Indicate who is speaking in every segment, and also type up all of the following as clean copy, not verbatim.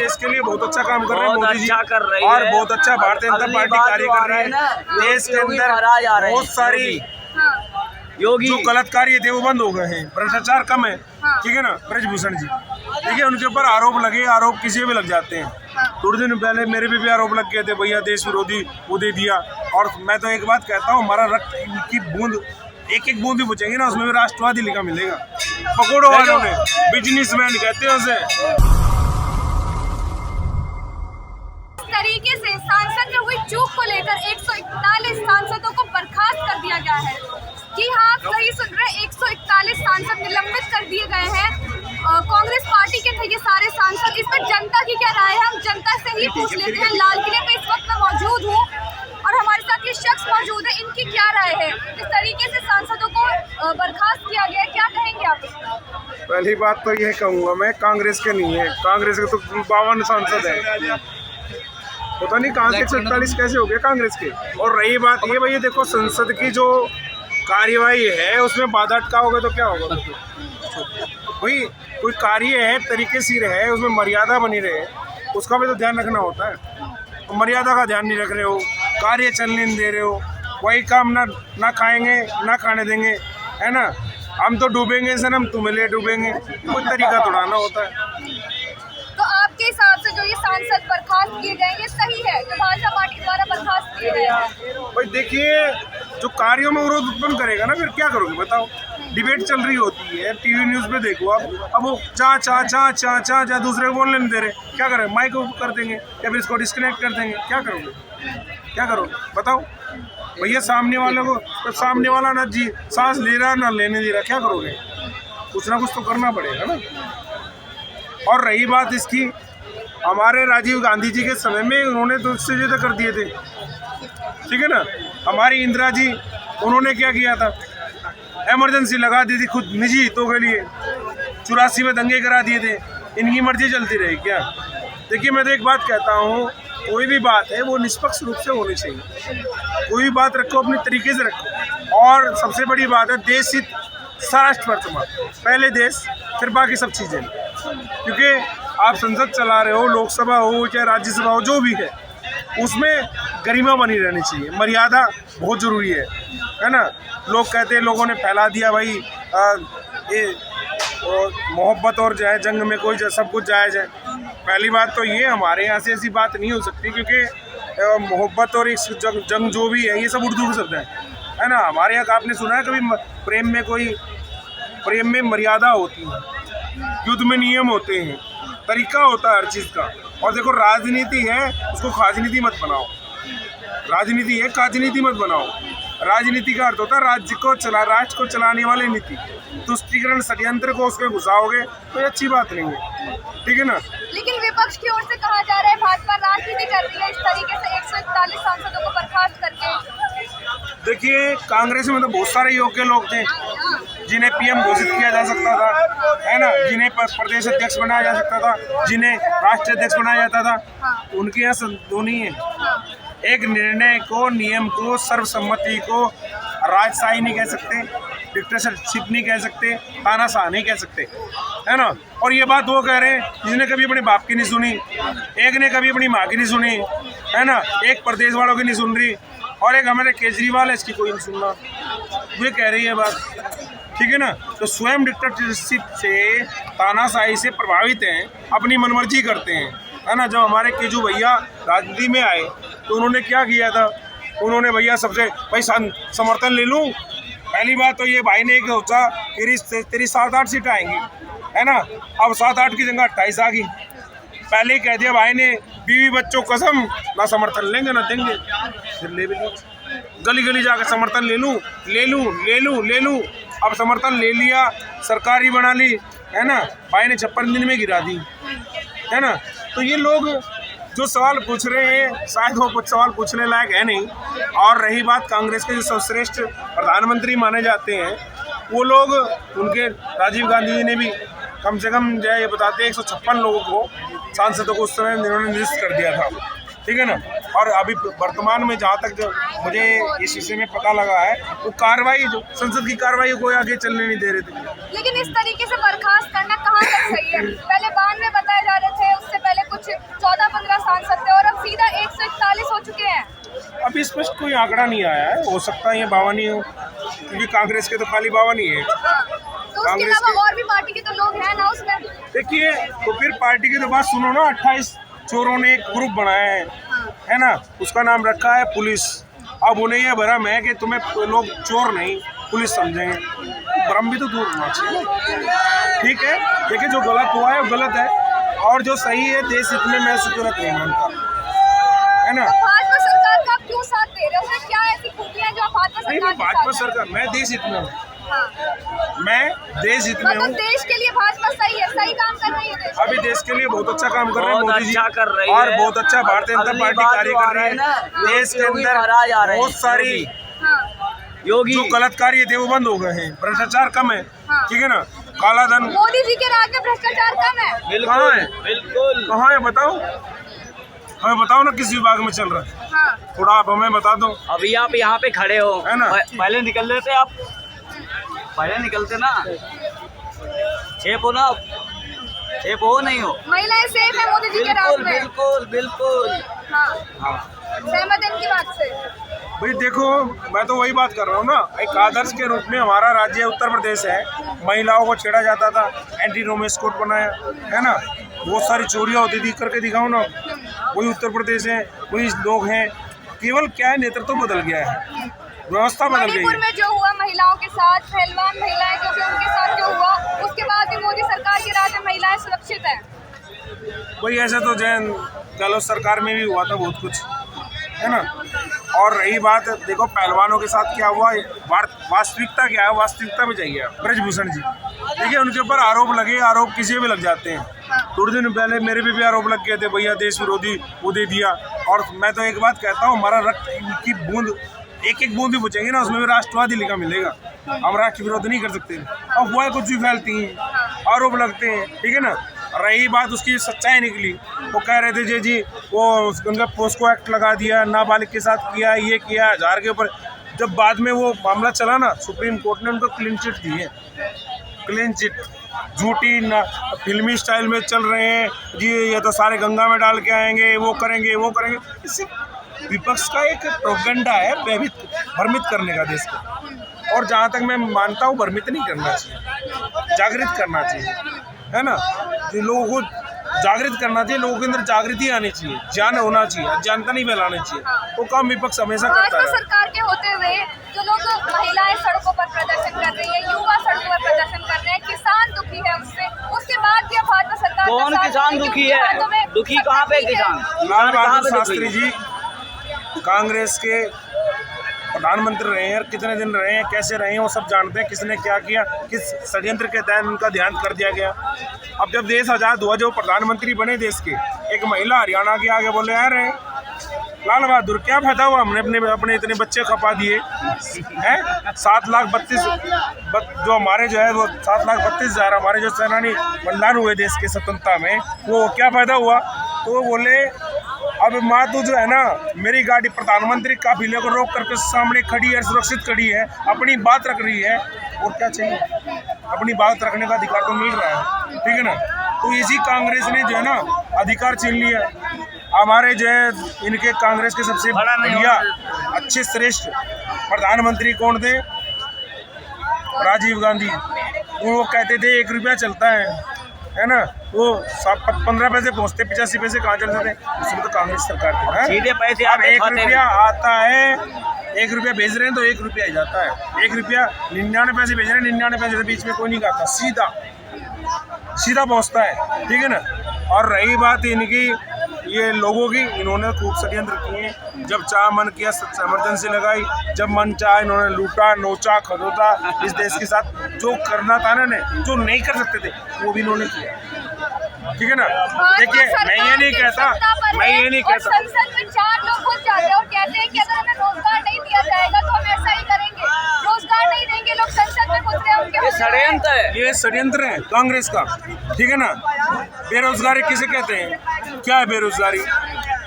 Speaker 1: देश के लिए बहुत अच्छा काम कर रहे हैं मोदी जी,
Speaker 2: कर रही
Speaker 1: और
Speaker 2: है।
Speaker 1: बहुत अच्छा भारतीय जनता पार्टी कार्य कर रही है। देश के अंदर बहुत सारी
Speaker 2: योगी
Speaker 1: जो गलत कार्य थे वो बंद हो गए हैं, भ्रष्टाचार कम है। ठीक है ना, ब्रजभूषण जी, देखिए उनके ऊपर आरोप लगे, आरोप किसी भी लग जाते हैं। थोड़े दिन पहले मेरे पे भी आरोप लग गए थे, भैया देश विरोधी वो दे दिया। और मैं तो एक बात कहता हूँ, हमारा रक्त की बूंद एक एक बूंद भी पूछेंगे ना, उसमें भी राष्ट्रवादी लिखा मिलेगा। पकौड़ों वालों ने, बिजनेसमैन कहते हैं उसे।
Speaker 3: तरीके से सांसद में हुई चूक को लेकर 141 सांसदों को बर्खास्त कर दिया गया है। जी हाँ, आप सही सुन रहे हैं, 141 सांसद निलंबित कर दिए गए हैं। कांग्रेस पार्टी के थे ये सारे सांसद। इस पर जनता की क्या राय है, हम जनता से ही पूछ लेते हैं। लाल किले पे इस वक्त मैं मौजूद हूँ और हमारे साथ ये शख्स मौजूद है, इनकी क्या राय है? इस तरीके से सांसदों को बर्खास्त किया गया, क्या कहेंगे आप?
Speaker 1: पहली बात तो ये कहूँगा मैं, कांग्रेस के नहीं है, कांग्रेस के तो 52 सांसद है, पता नहीं कहाँ से 141 कैसे हो गए कांग्रेस के। और रही बात ये, भैया देखो संसद की जो कार्यवाही है उसमें बाधा अटकाओगे तो क्या होगा? भाई कोई कार्य है, तरीके से रहे, उसमें मर्यादा बनी रहे, उसका भी तो ध्यान रखना होता है। मर्यादा का ध्यान नहीं रख रहे हो, कार्य चलने नहीं दे रहे हो, वही काम ना खाएंगे ना खाने देंगे, है ना। हम तो डूबेंगे सनम, तुम्हें ले डूबेंगे, कोई तरीका तोड़ाना होता है।
Speaker 3: तो आपके हिसाब से जो ये सांसद बर्खास्त किए गए, ये सही है जो भाजपा पार्टी द्वारा बर्खास्त किए गए हैं?
Speaker 1: भाई देखिए, जो कार्यों में विरोध उत्पन्न करेगा ना, फिर क्या करोगे बताओ? डिबेट चल रही होती है, टीवी न्यूज़ पे देखो आप, अब वो चा दूसरे को बोलने नहीं दे रहे, क्या करें? माइक ऑफ कर देंगे या फिर इसको डिस्कनेक्ट कर देंगे, क्या करोगे? क्या करोगे बताओ? भैया सामने वाले को, तो सामने वाला ना जी सांस ले रहा ना लेने दे रहा, क्या करोगे? कुछ ना कुछ तो करना पड़ेगा ना। और रही बात इसकी, हमारे राजीव गांधी जी के समय में उन्होंने तो इससे ज़्यादा कर दिए थे, ठीक है ना। हमारी इंदिरा जी, उन्होंने क्या किया था? इमरजेंसी लगा दी थी खुद निजी हितों के लिए, 84 में दंगे करा दिए थे। इनकी मर्जी चलती रही क्या? देखिए मैं तो एक बात कहता हूँ, कोई भी बात है वो निष्पक्ष रूप से होनी चाहिए। कोई भी बात रखो अपने तरीके से रखो, और सबसे बड़ी बात है देश हित राष्ट्र वर्तमान, पहले देश फिर बाकी सब चीज़ें। क्योंकि आप संसद चला रहे हो, लोकसभा हो चाहे राज्यसभा हो, जो भी है उसमें गरिमा बनी रहनी चाहिए, मर्यादा बहुत ज़रूरी है ना। लोग कहते हैं, लोगों ने फैला दिया भाई ये मोहब्बत और जो है जंग में कोई सब कुछ जायज़ है। पहली बात तो ये, हमारे यहाँ से ऐसी बात नहीं हो सकती, क्योंकि मोहब्बत और इस जंग जो भी है ये सब उर्दू शब्द है ना। हमारे यहाँ आपने सुना है कभी प्रेम में मर्यादा होती है, युद्ध में नियम होते हैं, तरीका होता है हर चीज़ का। और देखो राजनीति है, उसको खाजनीति मत बनाओ, राजनीति है काजनीति मत बनाओ। राजनीति का अर्थ होता है राष्ट्र को चलाने वाली नीति। तुष्टीकरण षड्यंत्र को उसमें घुसाओगे तो ये अच्छी बात नहीं है, ठीक है ना।
Speaker 3: लेकिन विपक्ष की ओर से कहा जा रहा है भाजपा राजनीति कर रही है इस तरीके से 141 सांसदों को बर्खास्त करके।
Speaker 1: देखिए कांग्रेस में तो बहुत सारे योग्य लोग थे जिन्हें पीएम घोषित किया जा सकता था, है ना, जिन्हें प्रदेश अध्यक्ष बनाया जा सकता था, जिन्हें राष्ट्रीय अध्यक्ष बनाया जाता था। उनके यहाँ संतोनी है। एक निर्णय को, नियम को, सर्वसम्मति को राजशाही नहीं कह सकते, डिक्टेटरशिप नहीं कह सकते, तानाशाह नहीं कह सकते, है ना। और ये बात वो कह रहे हैं जिसने कभी अपने बाप की नहीं सुनी, एक ने कभी अपनी माँ की नहीं सुनी, है ना, एक प्रदेश वालों की नहीं सुन रही, और एक हमारे केजरीवाल है, इसकी कोई नहीं सुन रहा। ये कह रही है बात, ठीक है ना। तो स्वयं डिक्टेटरशिप से, तानाशाही से प्रभावित हैं, अपनी मनमर्जी करते हैं, है ना। जब हमारे केजू भैया राजनीति में आए तो उन्होंने क्या किया था? उन्होंने भैया सबसे भाई समर्थन ले लूँ। पहली बात तो ये भाई ने सोचा तेरी 7-8 सीटें आएंगी, है ना। अब 7-8 की जगह 28 आ गई। पहले ही कह दिया भाई ने, बीवी बच्चों कसम, ना समर्थन लेंगे ना देंगे। फिर ले भी गली गली जाकर समर्थन ले लूँ। अब समर्थन ले लिया, सरकारी बना ली, है ना। भाई ने 56 दिन में गिरा दी, है ना। तो ये लोग जो सवाल पूछ रहे हैं शायद वो कुछ सवाल पूछने लायक है नहीं। और रही बात कांग्रेस के जो सर्वश्रेष्ठ प्रधानमंत्री माने जाते हैं वो लोग, उनके राजीव गांधी जी ने भी कम से कम जो है ये बताते हैं 156 लोगों को, सांसदों को उस समय उन्होंने नियुक्त कर दिया था, ठीक है ना। और अभी वर्तमान में जहाँ तक जो मुझे इस विषय में पता लगा है, वो कार्रवाई, जो संसद की कार्रवाई को आगे चलने नहीं दे रहे थे।
Speaker 3: लेकिन इस तरीके से बर्खास्त करना कहाँ तक सही है? पहले 92 बताए जा रहे थे, उससे पहले कुछ
Speaker 1: अभी स्पष्ट कोई आंकड़ा नहीं आया है, हो सकता है ये बावनी हो, क्योंकि कांग्रेस के तो खाली बावनी है।
Speaker 3: तो उसके
Speaker 1: कांग्रेस
Speaker 3: अलावा
Speaker 1: के-
Speaker 3: और भी पार्टी के तो लोग हैं ना उसमें।
Speaker 1: देखिए, तो फिर पार्टी की तो बात सुनो ना। 28 चोरों ने एक ग्रुप बनाया है ना, उसका नाम रखा है पुलिस। अब उन्हें यह भ्रम है कि तुम्हें लोग चोर नहीं पुलिस समझेंगे, भ्रम भी तो दूर होना चाहिए। ठीक है, देखिए जो गलत हुआ है वो गलत है, और जो सही है देश हित में मैं उसे गलत नहीं मानता, है ना।
Speaker 3: तो भाजपा सरकार का आप क्यों साथ दे रहे हो? उसमें क्या ऐसी खूबियां जो आप भाजपा
Speaker 1: नहीं,
Speaker 3: सरकार के
Speaker 1: भाजपा
Speaker 3: साथ हैं?
Speaker 1: सरकार, मैं देश हित में हूँ,
Speaker 3: हाँ।
Speaker 1: मैं देश हित में
Speaker 3: मतलब
Speaker 1: हूँ।
Speaker 3: देश के लिए भाजपा सही है, सही काम कर रही है देश के
Speaker 1: अभी
Speaker 3: लिए।
Speaker 1: देश के लिए बहुत अच्छा काम कर रहे हैं
Speaker 2: बहुत
Speaker 1: मोदी जी,
Speaker 2: अच्छा कर रही
Speaker 1: और
Speaker 2: है।
Speaker 1: बहुत अच्छा भारतीय जनता
Speaker 2: अगली
Speaker 1: पार्टी
Speaker 2: बार
Speaker 1: कार्य
Speaker 2: जो आ
Speaker 1: कर रही
Speaker 2: रहे हैं ना,
Speaker 1: है। देश के
Speaker 2: योगी
Speaker 1: अंदर
Speaker 2: महाराज आ रहे हैं,
Speaker 1: बहुत सारी
Speaker 3: हाँ।
Speaker 2: योगी
Speaker 1: जो गलत कार्य थे वो बंद हो गए हैं, भ्रष्टाचार कम है,
Speaker 3: हाँ।
Speaker 1: ठीक है ना। काला धन
Speaker 3: मोदी जी के राज में भ्रष्टाचार कम है।
Speaker 1: कहाँ है?
Speaker 2: बिल्कुल।
Speaker 1: कहाँ है बताओ, हमें बताओ ना किस विभाग में चल रहा है,
Speaker 3: हाँ।
Speaker 1: थोड़ा आप हमें बता दो।
Speaker 2: अभी आप यहाँ पे खड़े हो,
Speaker 1: है ना?
Speaker 2: पहले निकल लेते आप, पहले निकलते ना, सेफ हो ना, सेफ हो नहीं हो।
Speaker 3: महिलाएं सेफ है मोदी जी के राज
Speaker 2: बिल्कुल
Speaker 3: में।
Speaker 2: बिल्कुल बिल्कुल।
Speaker 3: हाँ,
Speaker 2: हाँ,
Speaker 3: सहमत है इनकी बात से।
Speaker 1: भाई देखो, मैं तो वही बात कर रहा हूँ ना, एक आदर्श के रूप में हमारा राज्य उत्तर प्रदेश है। महिलाओं को छेड़ा जाता था, एंटी रोमेस कोड बनाया, है ना। बहुत सारी चोरियाँ होती थी, करके दिखाओ ना। वही उत्तर प्रदेश है, वही लोग हैं, केवल क्या है, नेतृत्व बदल गया है, व्यवस्था बदल गई
Speaker 3: मणिपुर
Speaker 1: है।
Speaker 3: में जो हुआ महिलाओं के साथ, पहलवान महिलाएं जो थी उनके साथ जो हुआ, उसके बाद भी मोदी सरकार के राज में महिलाएं सुरक्षित हैं।
Speaker 1: वही ऐसे तो जैन गहलोत सरकार में भी हुआ था बहुत कुछ, है ना। और रही बात, देखो पहलवानों के साथ क्या हुआ, वास्तविकता क्या है, वास्तविकता में जाइए आप। ब्रजभूषण जी, देखिए उनके ऊपर आरोप लगे, आरोप किसी भी लग जाते हैं। थोड़े दिन पहले मेरे पे भी आरोप लग गए थे, भैया देश विरोधी वो दे दिया। और मैं तो एक बात कहता हूँ, हमारा रक्त की बूंद, एक एक बूंद भी पूछेंगे ना, उसमें भी राष्ट्रवादी लिखा मिलेगा। हम राष्ट्र विरोध नहीं कर सकते। अफवाहें कुछ भी फैलती हैं, आरोप लगते हैं, ठीक है ना। रही बात उसकी सच्चाई निकली, वो कह रहे थे जी वो उनका पोस्को एक्ट लगा दिया, नाबालिग के साथ किया, ये किया, 1000 के ऊपर। जब बाद में वो मामला चला ना, सुप्रीम कोर्ट ने उनको क्लीन चिट दी है, क्लीन चिट। झूठी ना फिल्मी स्टाइल में चल रहे हैं जी, ये तो सारे गंगा में डाल के आएंगे, वो करेंगे वो करेंगे। इससे विपक्ष का एक प्रोपेगेंडा है, भ्रमित करने का देश को। और जहाँ तक मैं मानता हूँ, भ्रमित नहीं करना चाहिए, जागृत करना चाहिए, है ना। जो लोगों को जागृत करना चाहिए, लोगों के अंदर जागृति आनी चाहिए, ज्ञान होना चाहिए, अज्ञानता नहीं फैलानी चाहिए। वो काम विपक्ष हमेशा करता
Speaker 3: भाजपा
Speaker 1: है।
Speaker 3: सरकार के होते हुए जो लोग, महिलाएं सड़कों पर प्रदर्शन कर रही है, युवा सड़कों पर प्रदर्शन कर रहे हैं, किसान दुखी है उससे, उसके बाद भी अब भाजपा सरकार का
Speaker 2: कौन
Speaker 3: साथ
Speaker 2: किसान
Speaker 3: देने के
Speaker 2: दुखी
Speaker 3: उनके
Speaker 2: है?
Speaker 3: हाथों में
Speaker 2: दुखी कहाँ पे
Speaker 3: सत्ता
Speaker 2: किसान?
Speaker 3: नहीं है।
Speaker 1: लाल
Speaker 2: कहाँ
Speaker 1: बहादुर
Speaker 2: पे
Speaker 1: शास्त्री
Speaker 2: दुखी?
Speaker 1: जी कांग्रेस के प्रधानमंत्री रहे हैं, कितने दिन रहे हैं, कैसे रहे हैं, वो सब जानते हैं, किसने क्या किया, किस षड्यंत्र के तहत उनका देहांत कर दिया गया। अब जब देश आज़ाद हुआ, जो प्रधानमंत्री बने देश के, एक महिला हरियाणा के आगे बोले, अरे लाल बहादुर क्या फायदा हुआ, हमने अपने इतने बच्चे खपा दिए हैं। 7,32,000 जो हमारे जो है वो 7,32,000 हमारे जो सेनानी बलिदान हुए देश के स्वतंत्रता में, वो क्या फायदा हुआ। तो वो बोले, अब माँ तू जो है ना, मेरी गाड़ी प्रधानमंत्री काफिले को रोक करके सामने खड़ी है, सुरक्षित खड़ी है, अपनी बात रख रही है, और क्या चाहिए, अपनी बात रखने का अधिकार तो मिल रहा है, ठीक है ना। तो इसी कांग्रेस ने जो है ना अधिकार छीन लिया। हमारे जो है इनके कांग्रेस के सबसे बढ़िया अच्छे श्रेष्ठ प्रधानमंत्री कौन थे, राजीव गांधी। वो कहते थे 1 रुपया चलता है ना, वो 15 पैसे पहुँचते, 85 पैसे कहाँ चलते थे, उसमें तो कांग्रेस सरकार थी।
Speaker 2: सीधे पैसे
Speaker 1: अब
Speaker 2: आते
Speaker 1: 1
Speaker 2: खाते
Speaker 1: रुपया आता है, 1 रुपया भेज रहे हैं तो 1 रुपया ही जाता है। 1 रुपया 99 पैसे भेज रहे हैं, 99 पैसे के बीच में कोई नहीं खाता, सीधा पहुँचता है, ठीक है ना। और रही बात इनकी ये लोगों की, इन्होंने खूब षड्यंत्र किए। जब चाह मन किया इमरजेंसी लगाई, जब मन चाह इन्होंने लूटा, नोचा, खदोता इस देश के साथ। जो करना था ना, जो नहीं कर सकते थे वो भी इन्होंने किया, ठीक है ना। देखिए मैं ये नहीं कहता,
Speaker 3: संसद में 4 लोग घुस जाते हैं और कहते हैं कि अगर हमें रोजगार नहीं दिया जाएगा तो हम ऐसा ही करेंगे। रोजगार नहीं देंगे, लोग संसद में घुस रहे हैं, उनके
Speaker 2: षड्यंत्र है,
Speaker 1: ये षड्यंत्र है कांग्रेस का, ठीक है ना। बेरोजगारी किसे कहते हैं, क्या है बेरोजगारी,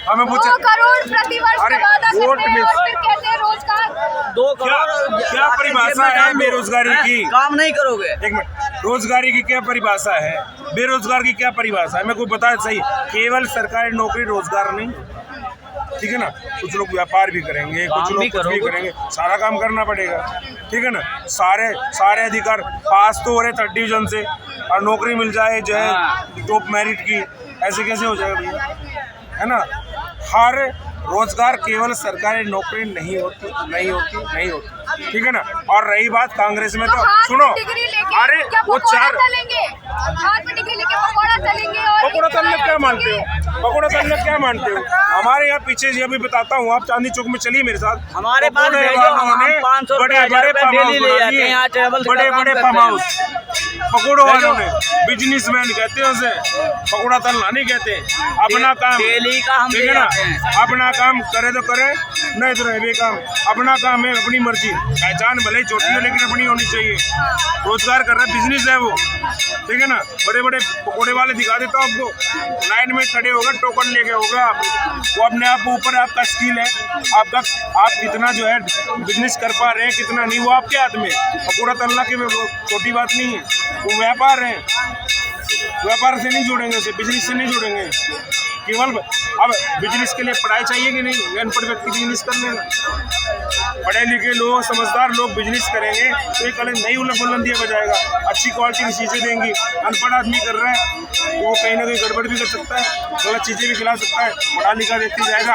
Speaker 1: हमें
Speaker 3: 2 करोड़ प्रतिवर्ष
Speaker 1: अरे
Speaker 3: का वादा
Speaker 1: वोट
Speaker 3: करते हैं
Speaker 1: में
Speaker 3: और फिर कहते हैं रोजगार।
Speaker 2: 2 करोड़
Speaker 1: क्या परिभाषा है बेरोजगारी की?
Speaker 2: काम नहीं करोगे।
Speaker 1: 1 मिनट, रोजगारी की क्या परिभाषा है, बेरोजगार की क्या परिभाषा है, मैं को बता सही। केवल सरकारी नौकरी रोजगार नहीं, ठीक है ना। कुछ लोग व्यापार भी करेंगे, कुछ लोग कुछ भी करेंगे, सारा काम करना पड़ेगा, ठीक है ना। सारे अधिकार पास तो हो रहे 3rd डिवीजन से और नौकरी मिल जाए जो है टॉप मेरिट की, ऐसे कैसे हो जाएगा भैया, है ना। हर रोजगार केवल सरकारी नौकरी नहीं होती, ठीक है ना। और रही बात कांग्रेस में, तो सुनो, अरे वो 4
Speaker 3: डिग्री लेके पकौड़ा तलेंगे और
Speaker 1: पकौड़ा तलना क्या मानते हो, पकौड़ा तलना क्या मानते हो। हमारे यहाँ पीछे जी अभी बताता हूँ, आप चांदनी चौक में चलिए मेरे साथ,
Speaker 2: हमारे पास
Speaker 1: बड़े फार्म हाउस पकौड़ों वालों ने, बिजनेसमैन कहते हैं उसे, पकौड़ा तलना नहीं कहते। अपना काम
Speaker 2: डेली का हम
Speaker 1: ठीक है ना, अपना काम करे तो करे, नहीं तो रहे बेकाम। अपना काम है, अपनी मर्जी, पहचान भले ही छोटी हो लेकिन अपनी होनी चाहिए। रोजगार कर रहा है, बिजनेस है वो, ठीक है ना। बड़े बड़े पकौड़े वाले दिखा देता हूँ आपको, लाइन में खड़े होगा, टोकन लेके होगा आप, वो अपने आप ऊपर आपका स्किल है, आप कितना जो है बिजनेस कर पा रहे हैं, कितना नहीं, वो आपके हाथ में। पकौड़ा तलना की छोटी बात नहीं है, वो व्यापार है, व्यापार से नहीं जुड़ेंगे, उसे बिजनेस से नहीं जुड़ेंगे केवल। अब बिजनेस के लिए पढ़ाई चाहिए कि नहीं, अनपढ़ व्यक्ति बिजनेस कर लेगा। पढ़े लिखे लोग, समझदार लोग बिजनेस करेंगे तो ये कल नई बुलंदियाँ बजाएगा, अच्छी क्वालिटी की चीज़ें देंगी। अनपढ़ आदमी कर रहा है तो वो कहीं ना कहीं गड़बड़ भी कर सकता है, गलत चीज़ें भी खिला सकता है। पढ़ा लिखा व्यक्ति जाएगा,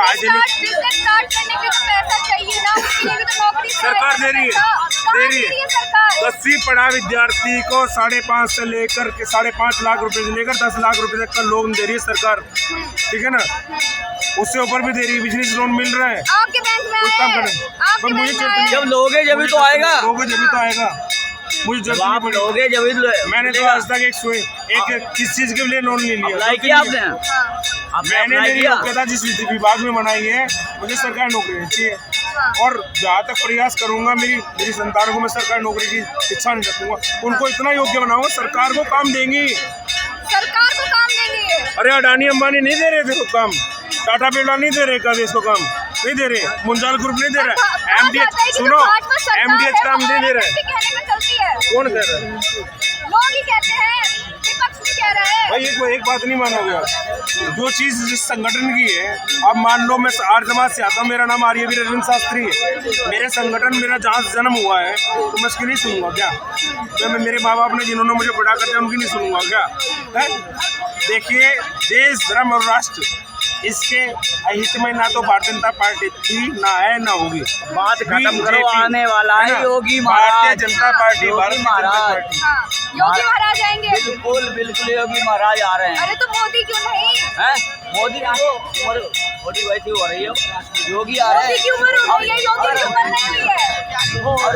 Speaker 1: सरकार दे रही है 10वीं पढ़ा विद्यार्थी को 5.5 से लेकर के 5.5 लाख रुपए से लेकर 10 लाख रुपए तक का लोन दे रही है सरकार, ठीक है ना। उससे ऊपर भी दे रही है, बिजनेस लोन मिल रहा है।
Speaker 3: आपके बैंक में
Speaker 1: कुछ काम करें, मुझे
Speaker 2: जब लोगे जब तो आएगा,
Speaker 1: मुझे जल्दी
Speaker 2: लोगे जब।
Speaker 1: मैंने तो आज तक एक किस चीज के लिए लोन ले लिया,
Speaker 2: अप्लाई किया आपने?
Speaker 1: मैंने मेरी योग्यता जिस विभाग में बनाई है, मुझे सरकारी नौकरी चाहिए और जहाँ तक प्रयास करूंगा मेरी संतानों को मैं सरकारी नौकरी की इच्छा नहीं रखूंगा। उनको इतना योग्य बनाऊंगा, सरकार को काम देंगी,
Speaker 3: सरकार को काम देंगे।
Speaker 1: अरे अडानी अंबानी नहीं दे रहे थे को काम, टाटा बिरला नहीं दे रहे कभी इसको काम, नहीं दे रहे, मुंजाल ग्रुप नहीं दे रहा, MDH सुनो, MDH काम नहीं दे रहा है। कौन कह रहा है?
Speaker 3: लोग ही कहते हैं, विपक्ष भी कह रहा है।
Speaker 1: भाई एक बात नहीं मानोगे आप, जो चीज़ जिस संगठन की है, अब मान लो मैं आर्य समाज से आता हूँ, मेरा नाम आर्यवीर अरविंद शास्त्री है, मेरे संगठन मेरा जहाँ जन्म हुआ है तो मैं उसकी नहीं सुनूंगा क्या? तो मैं मेरे माँ बाप ने जिन्होंने मुझे बड़ा करते हैं उनकी नहीं सुनूंगा क्या है? देखिए, देश धर्म और राष्ट्र इसके हित में ना तो भारतीय जनता पार्टी थी, ना है, ना होगी।
Speaker 2: बात खत्म करो, आने वाला है योगी महाराज,
Speaker 1: भारतीय जनता पार्टी,
Speaker 2: योगी महाराज,
Speaker 3: योगी महाराज आएंगे,
Speaker 2: बिल्कुल योगी महाराज आ रहे हैं।
Speaker 3: अरे तो मोदी क्यों नहीं
Speaker 2: है? मोदी वैसी हो रही है, योगी आ रहे हैं।
Speaker 3: की उम्र हो गई है, योगी की उम्र नहीं हुई है।
Speaker 2: और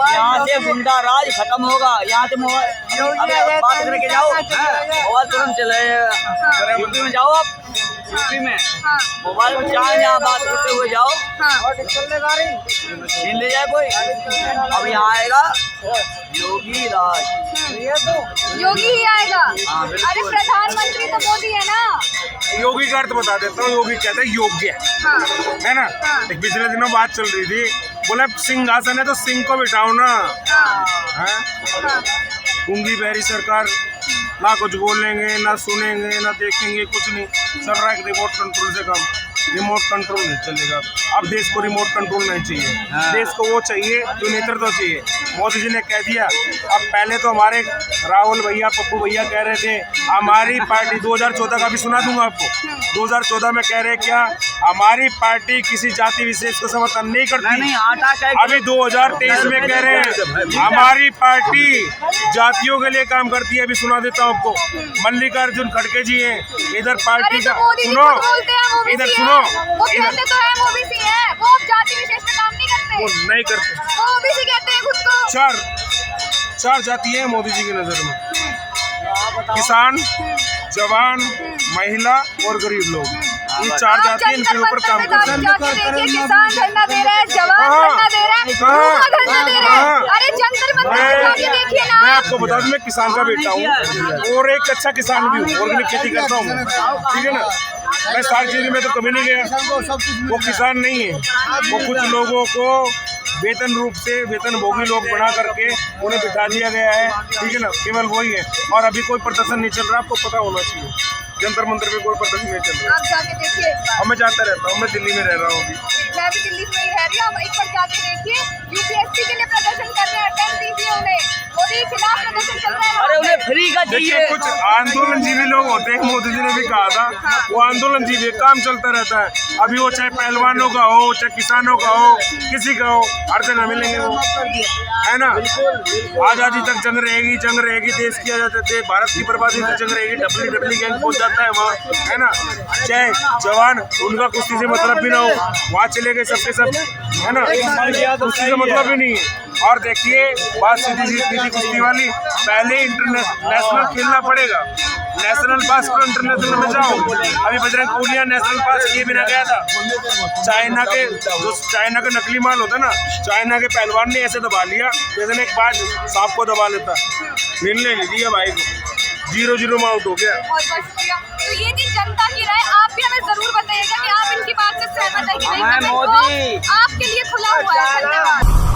Speaker 2: यहाँ से गुंडा राज खत्म होगा, यहाँ से बात करके जाओ, मोबाइल तुरंत चले, यूपी में जाओ आप, यूपी में मोबाइल में चाहे यहाँ बात करते हुए जाओ, छीन ले जाए कोई। अब यहाँ आएगा योगी राज,
Speaker 3: योगी ही आएगा। अरे प्रधानमंत्री तो मोदी है ना।
Speaker 1: योगी का अर्थ बता देता हूँ, योगी कहते हैं योग्य, है ना। एक पिछले दिनों बात चल रही थी, बोले सिंहासन है तो सिंह को बिठाओ ना, गूंगी बहरी सरकार, ना कुछ बोलेंगे, ना सुनेंगे, ना देखेंगे, कुछ नहीं चल रहा है। रिमोट कंट्रोल से काम, रिमोट कंट्रोल नहीं चलेगा। अब देश को रिमोट कंट्रोल नहीं चाहिए, देश को वो चाहिए जो नेतृत्व चाहिए। मोदी जी ने कह दिया, अब पहले तो हमारे राहुल भैया, पप्पू भैया कह रहे थे हमारी पार्टी 2014 का भी सुना दूंगा आपको, 2014 में कह रहे क्या, हमारी पार्टी किसी जाति विशेष को समर्थन नहीं करती। अभी 2023 में कह रहे हैं हमारी पार्टी जातियों के लिए काम करती है। अभी सुना देता हूँ आपको, मल्लिकार्जुन खड़गे जी हैं, इधर पार्टी का सुनो, इधर सुनो,
Speaker 3: वो कहते तो है ओबीसी है, वो जाति विशेष में काम नहीं करते,
Speaker 1: वो नहीं करते,
Speaker 3: वो ओबीसी कहते हैं खुद को।
Speaker 1: चार जाति है मोदी जी की नजर में, किसान, जवान, महिला और गरीब लोग, ये 4 जाति इनके ऊपर काम करते हैं।
Speaker 3: किसान धरना दे रहा है, जवान धरना दे रहा है, धरना दे रहा है। अरे जंतर मंतर जाके देखिए ना।
Speaker 1: मैं आपको बता दूं, मैं किसान का बेटा हूँ और एक अच्छा किसान भी हूँ, ऑर्गेनिक खेती करता हूँ, ठीक है ना। मैं सारी चीज़ों में तो कभी नहीं गया। वो किसान नहीं है, वो कुछ लोगों को वेतन रूप से वेतन भोगी लोग बना करके उन्हें बिठा दिया गया है, ठीक है ना, केवल वही है। और अभी कोई प्रदर्शन नहीं चल रहा, आपको पता होना चाहिए, जंतर मंतर पे कोई प्रदर्शन नहीं चल रहा
Speaker 3: आप जाके देखिए एक बार।
Speaker 1: है। मैं जाता रहता हूँ, मैं दिल्ली में रह रहा हूँ अभी।
Speaker 3: मैं भी दिल्ली में ही रह रही हूँ, आप एक बार जाके देखिए। यूपीएससी के लिए प्रदर्शन कर रहे हैं, अटेंड दीजिए उन्हें। मोदी के खिलाफ प्रदर्शन चल रहा है
Speaker 2: अरे
Speaker 3: वहाँ
Speaker 2: उन्हें
Speaker 3: पे।
Speaker 2: फ्री का
Speaker 1: देखिए
Speaker 2: चाहिए।
Speaker 1: कुछ आंदोलनजीवी लोग होते हैं, मोदी जी ने भी कहा था, वो आंदोलनजीवी काम चलता रहता है। अभी वो चाहे पहलवानों का हो, चाहे किसानों का हो, किसी का हो, हर जगह मिलेंगे वो, है ना। आजादी तक जंग रहेगी, देश की आजादी, भारत की बर्बादी तक जंग रहेगी। डब्ल्यू गैंग पहुंच जाता है वहाँ, है ना। चाहे जवान, उनका कुश्ती से मतलब भी ना हो, वहाँ चले गए सबके सब, है ना। कुश्ती से मतलब ही नहीं है। और देखिए बात सीधी सीधी कुश्ती वाली, पहले इंटरनेशनल खेलना पड़ेगा। नेशनल पास को इंटरनेशनल में जाओ। अभी बजरंग पुनिया नेशनल पास किए बिना गया था। चाइना का नकली माल होता ना, चाइना के पहलवान ने ऐसे दबा लिया जैसे एक बाज सांप को दबा लेता, मिलने नहीं दिया भाई को, 0-0 में आउट हो गया।
Speaker 3: बहुत बहुत शुक्रिया। तो ये थी जनता की राय। आप भी हमें जरूर बताइएगा कि आप इनकी बात से सहमत है कि नहीं।
Speaker 2: हमें
Speaker 3: कमेंट
Speaker 2: मोदी
Speaker 3: बॉक्स आपके लिए खुला हुआ है। धन्यवाद।